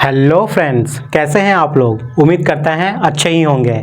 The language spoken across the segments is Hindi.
हेलो फ्रेंड्स, कैसे हैं आप लोग। उम्मीद करते हैं अच्छे ही होंगे।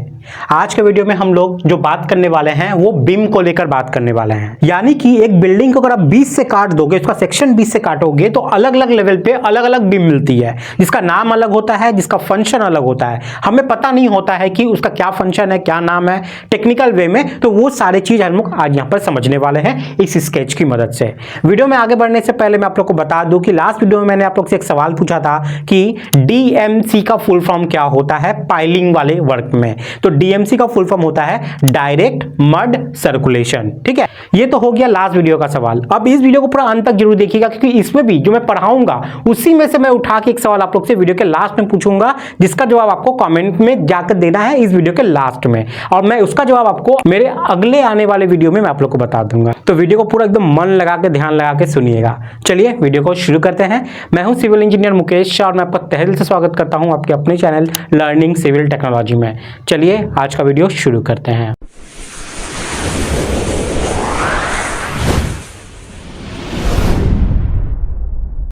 आज के वीडियो में हम लोग जो बात करने वाले हैं वो बीम को लेकर बात करने वाले हैं। यानी कि एक बिल्डिंग को अगर आप 20 से काट दोगे, उसका सेक्शन 20 से काटोगे तो अलग अलग लेवल पे अलग अलग बीम मिलती है, जिसका नाम अलग होता है, जिसका फंक्शन अलग होता है। हमें पता नहीं होता है कि उसका क्या फंक्शन है, क्या नाम है टेक्निकल वे में। तो वो सारी चीज हम लोग आज यहाँ पर समझने वाले हैं इस स्केच की मदद से। वीडियो में आगे बढ़ने से पहले मैं आप लोग को बता दूं कि लास्ट वीडियो में मैंने आप लोग से एक सवाल पूछा था कि डीएमसी का फुल फॉर्म क्या होता है पाइलिंग वाले वर्क में। तो डीएमसी का फुल फॉर्म होता है डायरेक्ट मड सर्कुलेशन। ठीक है, ये तो हो गया लास्ट वीडियो का सवाल। अब इस वीडियो को पूरा अंत तक जरूर देखिएगा, क्योंकि इसमें भी जो मैं पढ़ाऊंगा उसी में से मैं उठा के एक सवाल आप लोग से वीडियो के लास्ट में पूछूंगा, जिसका जवाब आपको कमेंट में जाकर देना है इस वीडियो के लास्ट में, और मैं उसका जवाब आपको मेरे अगले आने वाले वीडियो में मैं आप लोग को बता दूंगा। तो वीडियो को पूरा एकदम मन लगा के ध्यान लगा के सुनिएगा। चलिए वीडियो को शुरू करते हैं। मैं हूं सिविल इंजीनियर मुकेश और मैं आपका तहे दिल से स्वागत करता हूं आपके अपने चैनल लर्निंग सिविल टेक्नोलॉजी में। चलिए आज का वीडियो शुरू करते हैं।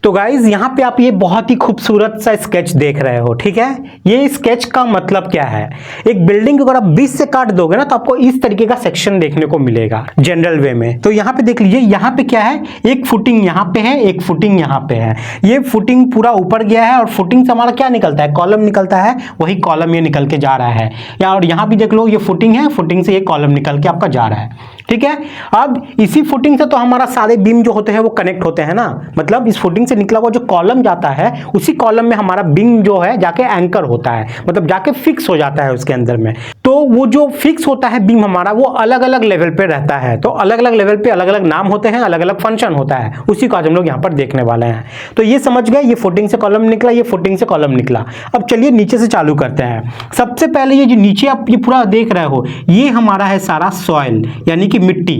तो गाइज यहाँ पे आप ये बहुत ही खूबसूरत सा स्केच देख रहे हो। ठीक है, ये स्केच का मतलब क्या है, एक बिल्डिंग को अगर आप 20 से काट दोगे ना तो आपको इस तरीके का सेक्शन देखने को मिलेगा जनरल वे में। तो यहाँ पे देख लीजिए, यहाँ पे क्या है, एक फुटिंग यहाँ पे है, एक फुटिंग यहाँ पे है। ये फुटिंग पूरा ऊपर गया है और फुटिंग से हमारा क्या निकलता है, कॉलम निकलता है। वही कॉलम ये निकल के जा रहा है। और यहाँ भी देख लो, ये फुटिंग है, फुटिंग से ये कॉलम निकल के आपका जा रहा है। ठीक है, अब इसी फुटिंग से तो हमारा सारे बीम जो होते हैं वो कनेक्ट होते हैं ना। मतलब इस फुटिंग से निकला हुआ जो कॉलम जाता है, उसी कॉलम में हमारा बीम जो है जाके एंकर होता है, मतलब जाके फिक्स हो जाता है उसके अंदर में। तो वो जो फिक्स होता है बीम हमारा, वो अलग अलग लेवल पे रहता है। तो अलग अलग लेवल पे अलग अलग नाम होते हैं, अलग अलग फंक्शन होता है। उसी को आज हम लोग यहाँ पर देखने वाले हैं। तो ये समझ गए, ये फुटिंग से कॉलम निकला, ये फुटिंग से कॉलम निकला। अब चलिए नीचे से चालू करते हैं। सबसे पहले ये जो नीचे आप ये पूरा देख रहे हो, ये हमारा है सारा सॉइल यानी कि मिट्टी।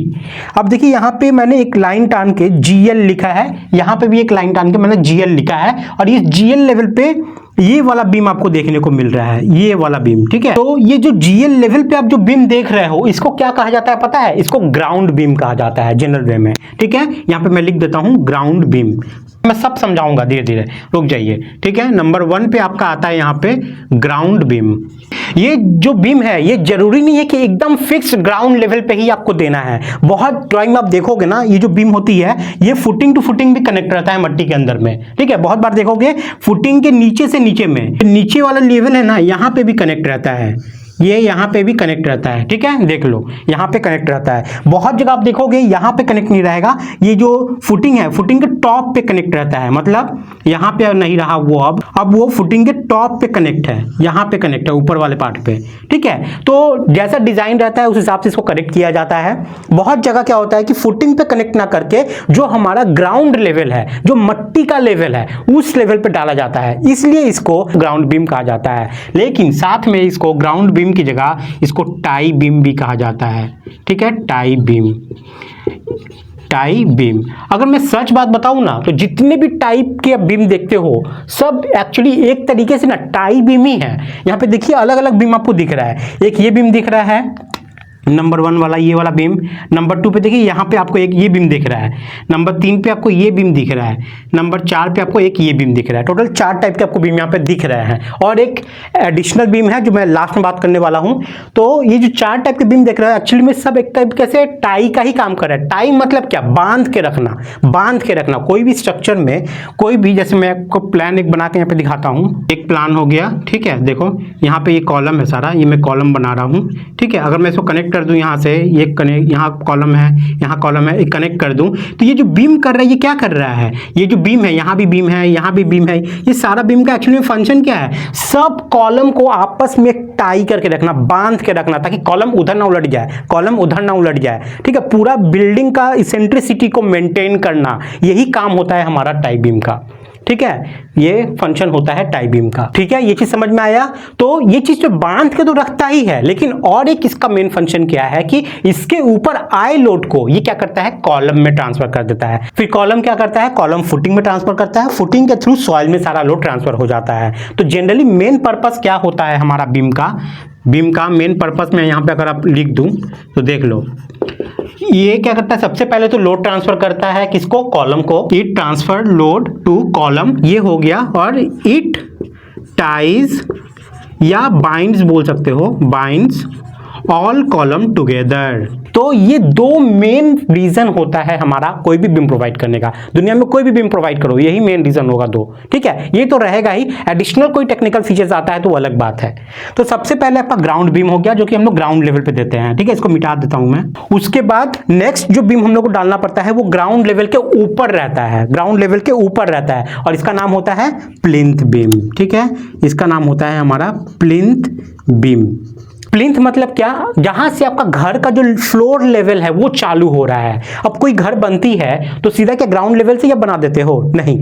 अब देखिए, यहाँ पे मैंने एक लाइन टान के जीएल लिखा है, यहाँ पे भी एक लाइन टान के मैंने जीएल लिखा है, और इस जीएल लेवल पे ये वाला बीम आपको देखने को मिल रहा है, ये वाला बीम। ठीक है, तो ये जो जीएल लेवल पे आप जो बीम देख रहे हो, इसको क्या कहा जाता है पता है, इसको ग्राउंड बीम कहा जाता है जनरल वे में। ठीक है, यहाँ पे मैं लिख देता हूं ग्राउंड बीम। मैं सब समझाऊंगा धीरे धीरे, रुक जाइए। ठीक है, नंबर 1 पे आपका आता है यहाँ पे ग्राउंड बीम। ये जो बीम है, ये जरूरी नहीं है कि एकदम फिक्स ग्राउंड लेवल पे ही आपको देना है। बहुत ड्राइंग में आप देखोगे ना, ये जो बीम होती है ये फुटिंग टू फुटिंग भी कनेक्ट रहता है मट्टी के अंदर में। ठीक है, बहुत बार देखोगे फुटिंग के नीचे से नीचे में, नीचे वाला लेवल है ना, यहाँ पे भी कनेक्ट रहता है, ये यहाँ पे भी कनेक्ट रहता है। ठीक है, देख लो यहाँ पे कनेक्ट रहता है। बहुत जगह आप देखोगे यहाँ पे कनेक्ट नहीं रहेगा, ये जो फुटिंग है फुटिंग के टॉप पे कनेक्ट रहता है, मतलब यहाँ पे नहीं रहा वो, अब वो फुटिंग के टॉप पे कनेक्ट है, यहाँ पे कनेक्ट है ऊपर वाले पार्ट पे। ठीक है, तो जैसा डिजाइन रहता है उस हिसाब से इसको कनेक्ट किया जाता है। बहुत जगह क्या होता है कि फुटिंग पे कनेक्ट ना करके जो हमारा ग्राउंड लेवल है, जो मट्टी का लेवल है, उस लेवल पे डाला जाता है, इसलिए इसको ग्राउंड बीम कहा जाता है। लेकिन साथ में इसको ग्राउंड बीम की जगह इसको टाई बीम भी कहा जाता है। ठीक है, टाई बीम, टाई बीम। अगर मैं सच बात बताऊं ना, तो जितने भी टाइप के बीम देखते हो सब एक्चुअली एक तरीके से ना टाई बीम ही है। यहाँ पे देखिए अलग अलग बीम आपको दिख रहा है। एक ये बीम दिख रहा है नंबर 1 वाला, ये वाला बीम। नंबर 2 पे देखिए यहाँ पे आपको एक ये बीम दिख रहा है। नंबर 3 पे आपको ये बीम दिख रहा है। नंबर 4 पे आपको एक ये बीम दिख रहा है। टोटल 4 टाइप के आपको बीम यहाँ पे दिख रहे हैं, और एक एडिशनल बीम है जो मैं लास्ट में बात करने वाला हूँ। तो ये जो 4 टाइप के बीम देख रहे हैं एक्चुअली में सब एक टाइप कैसे टाई का ही काम कर रहा है। टाई मतलब क्या, बांध के रखना, बांध के रखना। कोई भी स्ट्रक्चर में कोई भी, जैसे मैं आपको प्लान एक बना के यहाँ पे दिखाता हूँ। एक प्लान हो गया, ठीक है, देखो यहाँ पे ये कॉलम है सारा, ये मैं कॉलम बना रहा हूँ। ठीक है, अगर मैं इसको कनेक्ट कर दूं यहाँ से, ये कनेक्ट, यहाँ कॉलम है, यहाँ कॉलम है, एक कनेक्ट कर दूं, तो ये जो बीम कर रहा है ये क्या कर रहा है, ये जो बीम है, यहाँ भी बीम है, यहाँ भी बीम है, ये सारा बीम का एक्चुअली फंक्शन क्या है, सब कॉलम को आपस में टाई करके रखना, बांध के रखना, ताकि कॉलम उधर ना उलट जाए, कॉलम उधर ना उलट जाए। ठीक है, पूरा बिल्डिंग का इसेंट्रिसिटी को मेंटेन करना, यही काम होता है हमारा टाई बीम का। ठीक है, ये फंक्शन होता है टाई बीम का। ठीक है, ये चीज समझ में आया। तो ये चीज तो बांध के तो रखता ही है, लेकिन और एक इसका मेन फंक्शन क्या है कि इसके ऊपर आए लोड को ये क्या करता है, कॉलम में ट्रांसफर कर देता है। फिर कॉलम क्या करता है, कॉलम फुटिंग में ट्रांसफर करता है, फुटिंग के थ्रू सॉइल में सारा लोड ट्रांसफर हो जाता है। तो जनरली मेन पर्पस क्या होता है हमारा बीम का, बीम का मेन पर्पस में यहाँ पे अगर आप लिख दूं तो देख लो, ये क्या करता है, सबसे पहले तो लोड ट्रांसफर करता है किसको, कॉलम को। It transfer load to column, ये हो गया। और इट टाइज या बाइंड्स बोल सकते हो, बाइंड्स ऑल कॉलम टुगेदर। तो ये दो मेन रीजन होता है हमारा कोई भी बीम प्रोवाइड करने का। दुनिया में कोई भी बीम प्रोवाइड करो, यही मेन रीजन होगा दो, ठीक है। ये तो रहेगा ही, एडिशनल कोई टेक्निकल फीचर्स आता है तो वो अलग बात है। तो सबसे पहले आपका ग्राउंड बीम हो गया, जो कि हम लोग ग्राउंड लेवल पे देते हैं, ठीक है। इसको मिटा देता हूं मैं। उसके बाद नेक्स्ट जो बीम हम लोग को डालना पड़ता है वो ग्राउंड लेवल के ऊपर रहता है, ग्राउंड लेवल के ऊपर रहता है, और इसका नाम होता है प्लिंथ बीम, ठीक है। इसका नाम होता है हमारा प्लिंथ बीम। प्लिंथ मतलब क्या, जहां से आपका घर का जो फ्लोर लेवल है वो चालू हो रहा है। अब कोई घर बनती है तो सीधा क्या ग्राउंड लेवल से या बना देते हो, नहीं।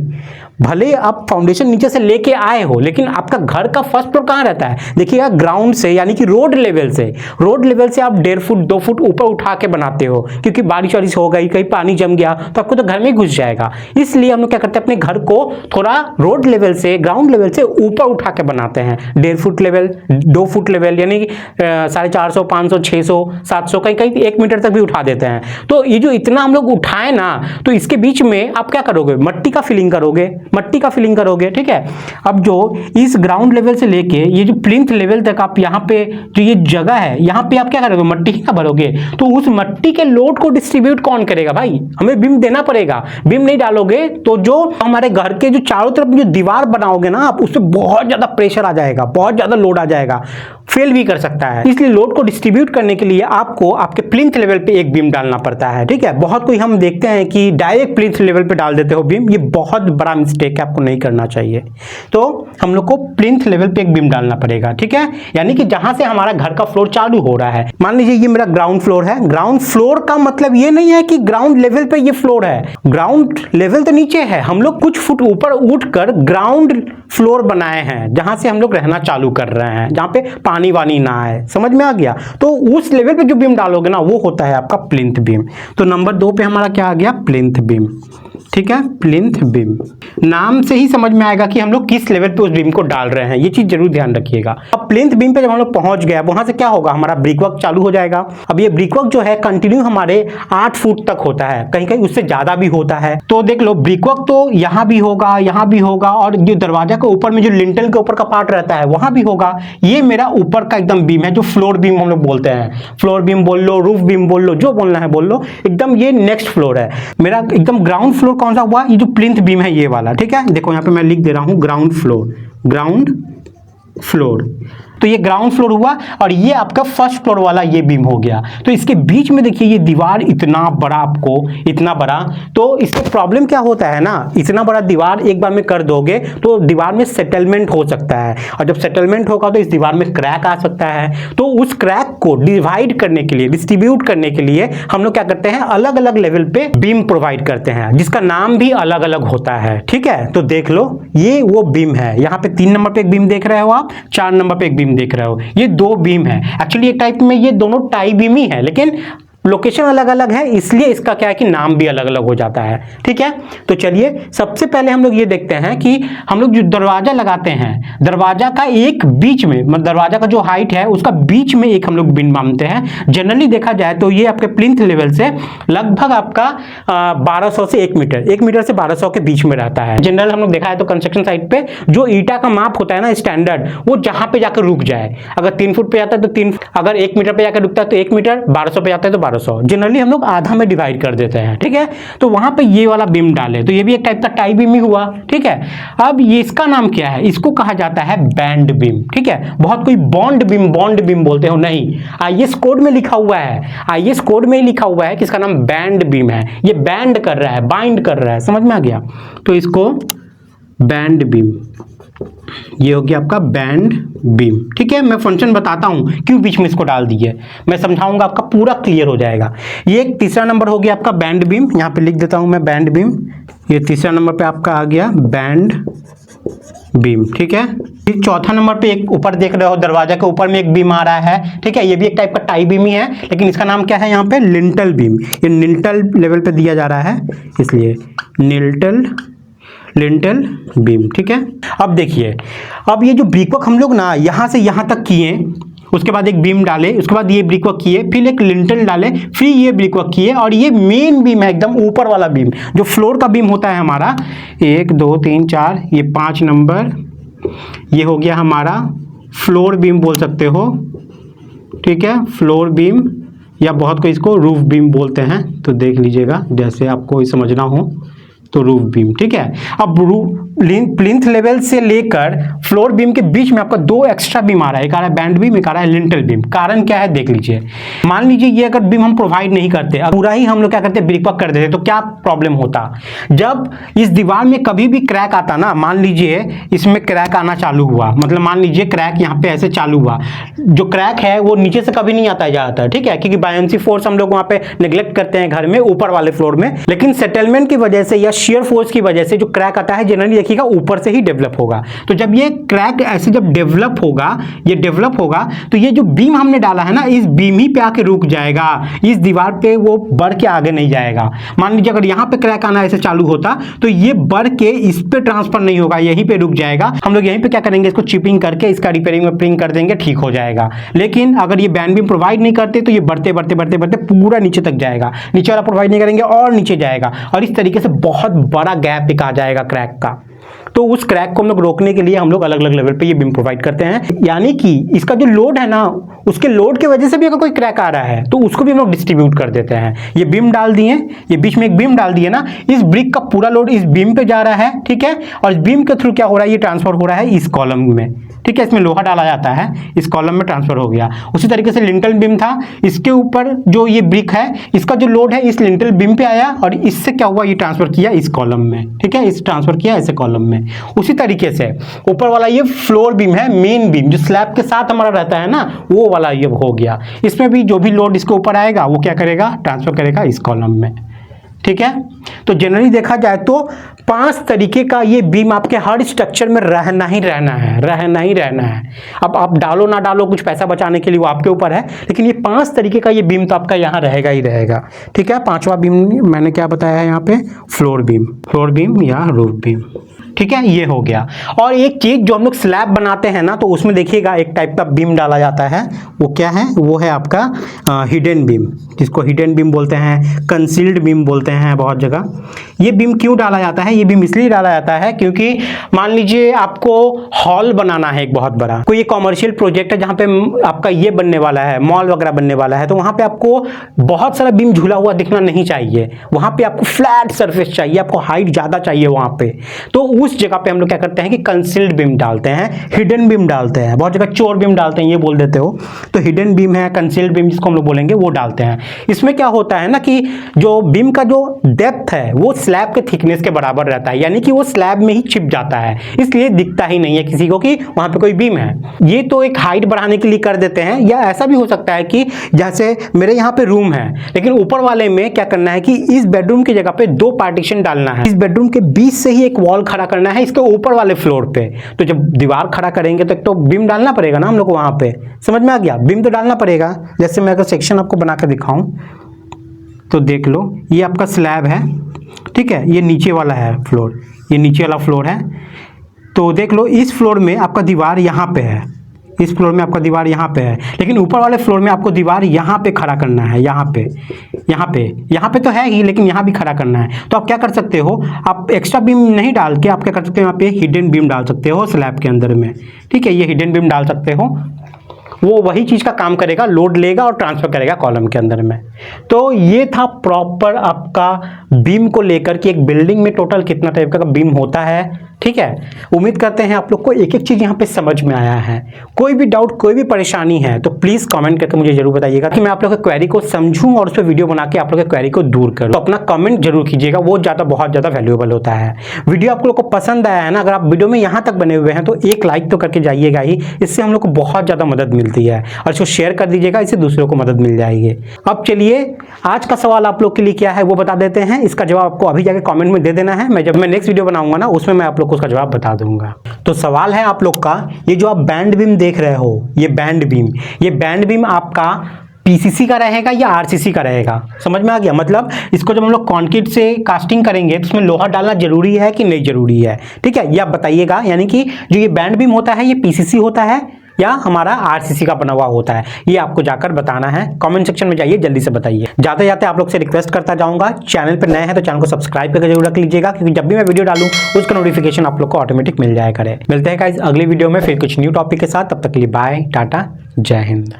भले आप फाउंडेशन नीचे से लेके आए हो, लेकिन आपका घर का फर्स्ट फ्लोर कहां रहता है, देखिएगा ग्राउंड से, यानी कि रोड लेवल से। रोड लेवल से आप 1.5 फुट 2 फुट ऊपर उठा के बनाते हो, क्योंकि बारिश वारिश हो गई, कहीं पानी जम गया तो आपको तो घर में घुस जाएगा। इसलिए हम लोग क्या करते हैं, अपने घर को थोड़ा रोड लेवल से, ग्राउंड लेवल से ऊपर उठा के बनाते हैं। 1.5 फुट लेवल, 2 फुट लेवल, यानी कि 450, 500, 600, 700, कहीं कहीं 1 मीटर तक भी उठा देते हैं। तो ये जो इतना हम लोग उठाए ना, तो इसके बीच में आप क्या करोगे, मट्टी का फिलिंग करोगे, मट्टी का फिलिंग करोगे, ठीक है। अब जो इस ग्राउंड लेवल से लेके ये जो प्लिंथ लेवल तक आप यहाँ पे जो ये जगह है, यहाँ पे आप क्या करोगे, मट्टी का भरोगे। तो उस मट्टी के लोड को डिस्ट्रीब्यूट कौन करेगा भाई, हमें बीम देना पड़ेगा। बीम नहीं डालोगे तो जो हमारे घर के जो चारों तरफ जो दीवार बनाओगे ना आप, उससे बहुत ज्यादा प्रेशर आ जाएगा, बहुत ज्यादा लोड आ जाएगा, फेल भी कर सकता है। इसलिए लोड को डिस्ट्रीब्यूट करने के लिए आपको आपके प्लिंथ लेवल पे एक बीम डालना पड़ता है, ठीक है। बहुत कोई हम देखते हैं कि डायरेक्ट प्लिंथ लेवल पे डाल देते हो बीम, ये बहुत बड़ा मिस्टेक है, आपको नहीं करना चाहिए। तो हम लोग को प्लिंथ लेवल पे एक बीम डालना पड़ेगा, ठीक है। यानी कि जहां से हमारा घर का फ्लोर चालू हो रहा है, मान लीजिए ये मेरा ग्राउंड फ्लोर है। ग्राउंड फ्लोर का मतलब ये नहीं है कि ग्राउंड लेवल पे ये फ्लोर है, ग्राउंड लेवल तो नीचे है। हम लोग कुछ फुट ऊपर उठकर ग्राउंड फ्लोर बनाए हैं, जहां से हम लोग रहना चालू कर रहे हैं, जहां पे पानी वानी ना आए, समझ में आ गया। तो उस लेवल पे जो बीम डालोगे ना, वो होता है आपका प्लिंथ बीम। तो नंबर 2 पे हमारा क्या आ गया, प्लिंथ बीम, ठीक है। प्लिंथ बीम नाम से ही समझ में आएगा कि हम लोग किस लेवल पे उस बीम को डाल रहे हैं, ये चीज जरूर ध्यान रखिएगा। अब प्लिंथ बीम पे जब हम लोग पहुंच गए, वहां से क्या होगा, हमारा ब्रिकवर्क चालू हो जाएगा। अब ये ब्रिकवर्क जो है कंटिन्यू हमारे 8 फुट तक होता है, कहीं कहीं उससे ज्यादा भी होता है। तो देख लो, ब्रिकवर्क तो यहाँ भी होगा, यहाँ भी होगा, और जो दरवाजा के ऊपर में जो लिंटल के ऊपर का पार्ट रहता है वहां भी होगा। ये मेरा ऊपर का एकदम बीम है, जो फ्लोर बीम हम लोग बोलते हैं। फ्लोर बीम बोल लो, रूफ बीम बोल लो, जो बोलना है बोल लो। एकदम ये नेक्स्ट फ्लोर है मेरा, एकदम ग्राउंड फ्लोर कौन सा हुआ, ये जो प्लिंथ बीम है ये वाला, ठीक है। देखो यहाँ पे मैं लिख दे रहा हूं ग्राउंड फ्लोर, ग्राउंड फ्लोर। तो ये ग्राउंड फ्लोर हुआ, और ये आपका फर्स्ट फ्लोर वाला ये बीम हो गया। तो इसके बीच में देखिए ये दीवार इतना बड़ा, आपको इतना बड़ा, तो इससे प्रॉब्लम क्या होता है ना, इतना बड़ा दीवार एक बार में कर दोगे तो दीवार में सेटलमेंट हो सकता है, और जब सेटलमेंट होगा तो इस दीवार में क्रैक आ सकता है। तो उस क्रैक को डिवाइड करने के लिए, डिस्ट्रीब्यूट करने के लिए हम लोग क्या करते हैं, अलग अलग लेवल पे बीम प्रोवाइड करते हैं, जिसका नाम भी अलग अलग होता है, ठीक है। तो देख लो, ये वो बीम है। यहाँ पे 3 नंबर पे एक बीम देख रहे हो आप, 4 नंबर पे एक बीम देख रहे हो, ये 2 बीम है। एक्चुअली एक टाइप में ये दोनों टाई बीम ही है, लेकिन लोकेशन अलग अलग है, इसलिए इसका क्या है कि नाम भी अलग अलग हो जाता है, ठीक है। तो चलिए सबसे पहले हम लोग ये देखते हैं कि हम लोग जो दरवाजा लगाते हैं, दरवाजा का एक बीच में, मतलब दरवाजा का जो हाइट है उसका बीच में एक हम लोग बीम मानते हैं। जनरली देखा जाए तो ये आपके प्लिंथ लेवल से लगभग आपका 1200 से 1 मीटर, 1 मीटर से 1200 के बीच में रहता है। जनरल हम लोग देखा है तो कंस्ट्रक्शन साइट पे जो ईटा का माप होता है ना स्टैंडर्ड, वो जहां पे जाकर रुक जाए, अगर 3 फुट पे जाता है तो 3, अगर 1 मीटर पे जाकर रुकता है तो 1 मीटर, 1200 पे जाता है तो 1200। जनरली हम लोग आधा में डिवाइड कर देते हैं, ठीक है। तो वहां पे ये वाला बीम डाले, तो ये भी एक टाइप का टाई बीम ही हुआ, ठीक है। अब ये इसका नाम क्या है, इसको कहा जाता है बैंड बीम, ठीक है। बहुत कोई बॉन्ड बीम बोलते हो, नहीं, आईएस कोड में लिखा हुआ है, आईएस कोड में ही लिखा हुआ है कि इसका नाम बैंड बीम है। ये बैंड कर रहा है, बाइंड कर रहा है, समझ में आ गया। तो इसको बैंड बीम, ये हो गया आपका बैंड बीम, ठीक है। मैं फंक्शन बताता हूं क्यों बीच में इसको डाल दिए, मैं समझाऊंगा, आपका पूरा क्लियर हो जाएगा। ये एक तीसरा नंबर हो गया आपका बैंड बीम, यहां पे लिख देता हूं मैं बैंड बीम। ये तीसरा नंबर पे आपका आ गया बैंड बीम, ठीक है। चौथा नंबर पे एक ऊपर देख रहे हो, दरवाजा के ऊपर में एक बीम आ रहा है, ठीक है। ये भी एक टाइप का टाई बीम ही है, लेकिन इसका नाम क्या है यहाँ पे, लिंटल बीम। ये लिंटल लेवल पे दिया जा रहा है, इसलिए लिंटल बीम, ठीक है। अब देखिए, अब ये जो ब्रिकवर्क हम लोग ना यहाँ से यहाँ तक किए, उसके बाद एक बीम डाले, उसके बाद ये ब्रिकवर्क किए, फिर एक लिंटल डाले, फिर ये ब्रिकवर्क किए, और ये मेन बीम है एकदम ऊपर वाला बीम, जो फ्लोर का बीम होता है हमारा, 1 2 3 4, ये 5 नंबर, ये हो गया हमारा फ्लोर बीम बोल सकते हो, ठीक है, फ्लोर बीम, या बहुत कोई इसको रूफ बीम बोलते हैं, तो देख लीजिएगा जैसे आपको समझना हो तो रूफ बीम, ठीक है। अब प्लिंथ लेवल से लेकर फ्लोर बीम के बीच में आपका दो एक्स्ट्रा बीम आ रहा है, एक आ रहा है बैंड बीम, एक आ रहा है लिंटल बीम। कारण क्या है देख लीजिए। मान लीजिए ये अगर बीम हम प्रोवाइड नहीं करते, पूरा ही हम लोग क्या करते ब्रिक वर्क कर देते, तो क्या प्रॉब्लम होता, जब इस दीवार में कभी भी क्रैक आता ना, मान लीजिए इसमें क्रैक आना चालू हुआ, मतलब मान लीजिए क्रैक यहाँ पे ऐसे चालू हुआ, जो क्रैक है वो नीचे से कभी नहीं आता जाता है, ठीक है, क्योंकि बायंसी फोर्स हम लोग वहाँ पे नेग्लेक्ट करते हैं घर में ऊपर वाले फ्लोर में, लेकिन सेटलमेंट की वजह से या शेयर फोर्स की वजह से जो क्रैक आता है जनरली देखिएगा ऊपर से ही डेवलप होगा। तो जब ये क्रैक ऐसे जब डेवलप होगा, ये डेवलप होगा, तो ये जो बीम हमने डाला है ना, इस बीम ही पे आके रुक जाएगा, इस दीवार पे वो बढ़ के आगे नहीं जाएगा। मान लीजिए अगर यहाँ पे क्रैक आना ऐसे चालू होता तो ये बढ़ के इस पे ट्रांसफर नहीं होगा, यहीं पे रुक जाएगा। हम लोग यहीं पे क्या करेंगे, इसको चिपिंग करके इसका रिपेयरिंग वेपेयरिंग कर देंगे, ठीक हो जाएगा। लेकिन अगर ये बैंड बीम प्रोवाइड नहीं करते तो ये बढ़ते बढ़ते बढ़ते बढ़ते पूरा नीचे तक जाएगा, नीचे वाला प्रोवाइड नहीं करेंगे और नीचे जाएगा, और इस तरीके से बहुत बड़ा गैप एक आ जाएगा क्रैक का। तो उस क्रैक को हम लोग रोकने के लिए हम लोग अलग अलग लेवल पे ये बीम प्रोवाइड करते हैं, यानी कि इसका जो लोड है ना, उसके लोड की वजह से भी अगर कोई क्रैक आ रहा है तो उसको भी हम लोग डिस्ट्रीब्यूट कर देते हैं। ये बीम डाल दिए, ये बीच में एक बीम डाल दिए ना, इस ब्रिक का पूरा लोड इस बीम पे जा रहा है, ठीक है, और इस बीम के थ्रू क्या हो रहा है, ये ट्रांसफर हो रहा है इस कॉलम में, ठीक है, इसमें लोहा डाला जाता है, इस कॉलम में ट्रांसफर हो गया। उसी तरीके से लिंटल बीम था, इसके ऊपर जो ये ब्रिक है इसका जो लोड है इस लिंटल बीम पे आया और इससे क्या हुआ, ये ट्रांसफर किया इस कॉलम में, ठीक है, इस ट्रांसफर किया ऐसे कॉलम में। उसी तरीके से ऊपर वाला ये फ्लोर बीम है, मेन बीम जो स्लैब के साथ हमारा रहता है ना, वो वाला ये हो गया। इसमें भी जो भी लोड इसके ऊपर आएगा वो क्या करेगा, ट्रांसफर करेगा इस कॉलम में, ठीक है। तो जनरली देखा जाए तो 5 तरीके का ये बीम आपके हर स्ट्रक्चर में रहना ही रहना है, रहना ही रहना है। अब आप डालो ना डालो कुछ पैसा बचाने के लिए वो आपके ऊपर है, लेकिन ये 5 तरीके का ये बीम तो आपका यहाँ रहेगा ही रहेगा, ठीक है। 5वां बीम मैंने क्या बताया है यहाँ पे, फ्लोर बीम या रूफ बीम, ठीक है, ये हो गया। और एक चीज जो हम लोग स्लैब बनाते हैं ना, तो उसमें देखिएगा एक टाइप का बीम डाला जाता है, वो क्या है, वो है आपका हिडन बीम, जिसको हिडन बीम बोलते हैं, कंसील्ड बीम बोलते हैं बहुत जगह। ये बीम क्यों डाला जाता है, ये बीम इसलिए डाला जाता है क्योंकि मान लीजिए आपको हॉल बनाना है एक बहुत बड़ा, कोई कॉमर्शियल प्रोजेक्ट है जहाँ पे आपका ये बनने वाला है, मॉल वगैरह बनने वाला है, तो वहाँ पे आपको बहुत सारा बीम झूला हुआ दिखना नहीं चाहिए, वहाँ पे आपको फ्लैट सरफेस चाहिए, आपको हाइट ज़्यादा चाहिए वहाँ पे। तो उस जगह पे हम लोग क्या करते हैं कि कंसील्ड बीम डालते हैं, हिडन बीम डालते हैं, बहुत जगह चोर बीम डालते हैं ये बोल देते हो, तो हिडन बीम है, कंसील्ड बीम जिसको हम लोग बोलेंगे वो डालते हैं। इसमें क्या होता है ना कि जो बीम का जो डेप्थ है वो स्लैब के थिकनेस के बराबर रहता है, यानी कि वो स्लैब में ही छिप जाता है, इसलिए दिखता ही नहीं है किसी को कि वहां पे कोई बीम है। ये तो एक हाइट बढ़ाने के लिए कर देते हैं, या ऐसा भी हो सकता है कि जैसे मेरे यहाँ पे रूम है, लेकिन ऊपर वाले में क्या करना है कि इस बेडरूम की जगह पे 2 पार्टीशन डालना है, इस बेडरूम के बीच से ही एक वॉल खड़ा करना है इसके ऊपर वाले फ्लोर पे। तो जब दीवार खड़ा करेंगे तो एक तो बीम डालना पड़ेगा ना हम लोग को वहां पे, समझ में आ गया, बीम तो डालना पड़ेगा। जैसे मैं अगर सेक्शन आपको बना कर दिखाऊं तो देख लो, ये आपका स्लैब है, ठीक है, ये नीचे वाला है फ्लोर, ये नीचे वाला फ्लोर है। तो देख लो इस फ्लोर में आपका दीवार यहाँ पे है, इस फ्लोर में आपका दीवार यहाँ पे है, लेकिन ऊपर वाले फ्लोर में आपको दीवार यहाँ पे खड़ा करना है, यहाँ पे तो है ही, लेकिन यहाँ भी खड़ा करना है। तो आप क्या कर सकते हो, आप एक्स्ट्रा बीम नहीं डाल के आप क्या कर सकते हो, यहाँ पे हिडन बीम डाल सकते हो स्लैब के अंदर में, ठीक है, ये हिडन बीम डाल सकते हो, वो वही चीज़ का काम करेगा, लोड लेगा और ट्रांसफर करेगा कॉलम के अंदर में। तो ये था प्रॉपर आपका बीम को लेकर कि एक बिल्डिंग में टोटल कितना टाइप का बीम होता है, ठीक है। उम्मीद करते हैं आप लोग को एक एक चीज़ यहाँ पे समझ में आया है। कोई भी डाउट, कोई भी परेशानी है तो प्लीज़ कमेंट करके मुझे जरूर बताइएगा कि मैं आप लोग की क्वेरी को समझूं और उस पर वीडियो बना के आप लोग की क्वेरी को दूर करूं। तो अपना कमेंट जरूर कीजिएगा, वो बहुत ज़्यादा वैल्यूएबल होता है। वीडियो आप लोग को पसंद आया है ना, अगर आप वीडियो में यहाँ तक बने हुए हैं तो एक लाइक तो करके जाइएगा ही, इससे हम लोग को बहुत ज़्यादा मदद मिलती है, और इसको शेयर कर दीजिएगा, इससे दूसरों को मदद मिल जाएगी। अब चलिए आज का सवाल आप लोग के लिए क्या है वो बता देते हैं, इसका जवाब आपको अभी जाके कमेंट में दे देना है, जब मैं नेक्स्ट वीडियो बनाऊंगा ना उसमें मैं आप लोग को उसका जवाब बता दूंगा। तो सवाल है आप लोग का, ये जो आप बैंड बीम देख रहे हो, ये बैंड बीम आपका पीसीसी का रहेगा या आरसीसी का रहेगा, समझ में आ गया। मतलब इसको जब हम लोग कंक्रीट से कास्टिंग करेंगे तो उसमें लोहा डालना जरूरी है कि नहीं जरूरी है, ठीक है, ये आप बताइएगा। यानी कि जो ये बैंड बीम होता है ये पीसीसी होता है, या हमारा आरसीसी का बना हुआ होता है, ये आपको जाकर बताना है। कमेंट सेक्शन में जाइए, जल्दी से बताइए। जाते जाते आप लोग से रिक्वेस्ट करता जाऊंगा, चैनल पर नए हैं तो चैनल को सब्सक्राइब करके जरूर रख लीजिएगा, क्योंकि जब भी मैं वीडियो डालूं उसका नोटिफिकेशन आप लोग को ऑटोमेटिक मिल जाया करे। मिलते हैं गाइस अगली वीडियो में फिर कुछ न्यू टॉपिक के साथ, तब तक के लिए बाय, टाटा, जय हिंद।